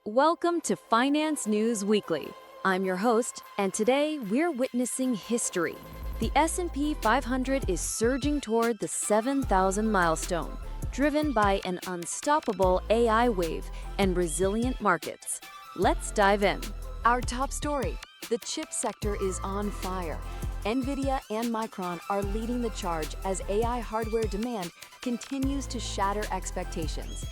Welcome to Finance News Weekly. I'm your host, and today we're witnessing history. The S&P 500 is surging toward the 7,000 milestone, driven by an unstoppable AI wave and resilient markets. Let's dive in. Our top story: the chip sector is on fire. Nvidia and Micron are leading the charge as AI hardware demand continues to shatter expectations.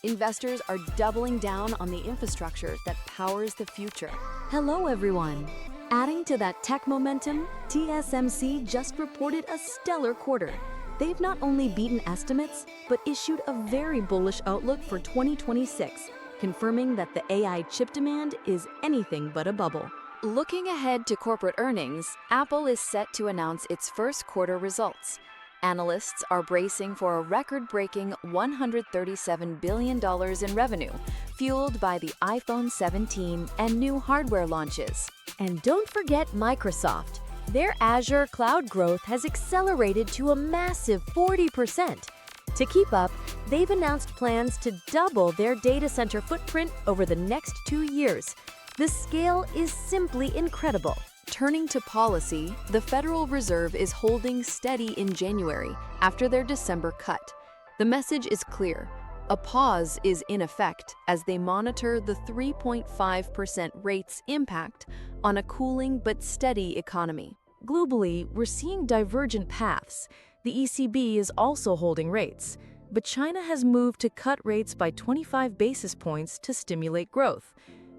Investors are doubling down on the infrastructure that powers the future. Hello, everyone. Adding to that tech momentum, TSMC just reported a stellar quarter. They've not only beaten estimates, but issued a very bullish outlook for 2026, confirming that the AI chip demand is anything but a bubble. Looking ahead to corporate earnings, Apple is set to announce its first quarter results. Analysts are bracing for a record-breaking $137 billion in revenue, fueled by the iPhone 17 and new hardware launches. And don't forget Microsoft. Their Azure cloud growth has accelerated to a massive 40%. To keep up, they've announced plans to double their data center footprint over the next 2 years. The scale is simply incredible. Turning to policy, the Federal Reserve is holding steady in January after their December cut. The message is clear. A pause is in effect as they monitor the 3.5% rate's impact on a cooling but steady economy. Globally, we're seeing divergent paths. The ECB is also holding rates, but China has moved to cut rates by 25 basis points to stimulate growth.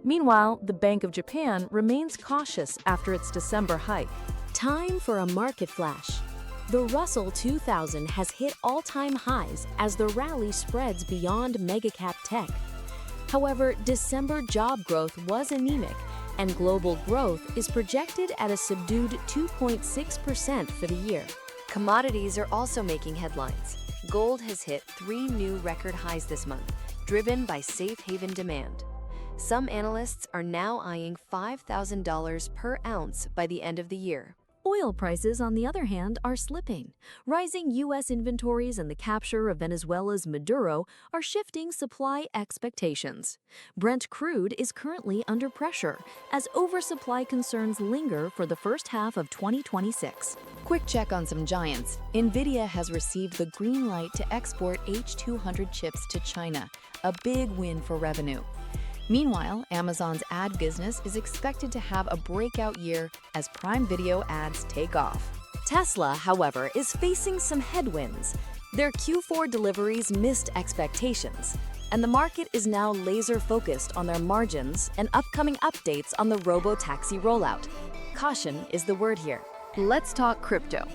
Meanwhile, the Bank of Japan remains cautious after its December hike. Time for a market flash. The Russell 2000 has hit all-time highs as the rally spreads beyond mega-cap tech. However, December job growth was anemic, and global growth is projected at a subdued 2.6% for the year. Commodities are also making headlines. Gold has hit 3 new record highs this month, driven by safe haven demand. Some analysts are now eyeing $5,000 per ounce by the end of the year. Oil prices, on the other hand, are slipping. Rising U.S. inventories and the capture of Venezuela's Maduro are shifting supply expectations. Brent crude is currently under pressure as oversupply concerns linger for the first half of 2026. Quick check on some giants. Nvidia has received the green light to export H200 chips to China, a big win for revenue. Meanwhile, Amazon's ad business is expected to have a breakout year as Prime Video ads take off. Tesla, however, is facing some headwinds. Their Q4 deliveries missed expectations, and the market is now laser-focused on their margins and upcoming updates on the robo-taxi rollout. Caution is the word here. Let's talk crypto.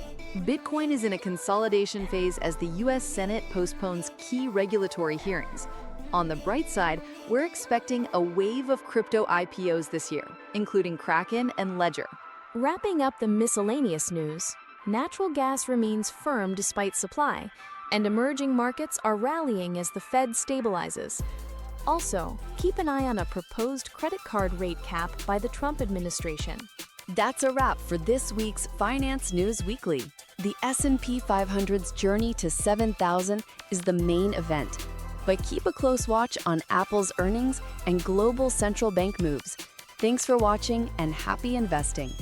Bitcoin is in a consolidation phase as the U.S. Senate postpones key regulatory hearings. On the bright side, we're expecting a wave of crypto IPOs this year, including Kraken and Ledger. Wrapping up the miscellaneous news, natural gas remains firm despite supply, and emerging markets are rallying as the Fed stabilizes. Also, keep an eye on a proposed credit card rate cap by the Trump administration. That's a wrap for this week's Finance News Weekly. The S&P 500's journey to 7,000 is the main event. But keep a close watch on Apple's earnings and global central bank moves. Thanks for watching and happy investing.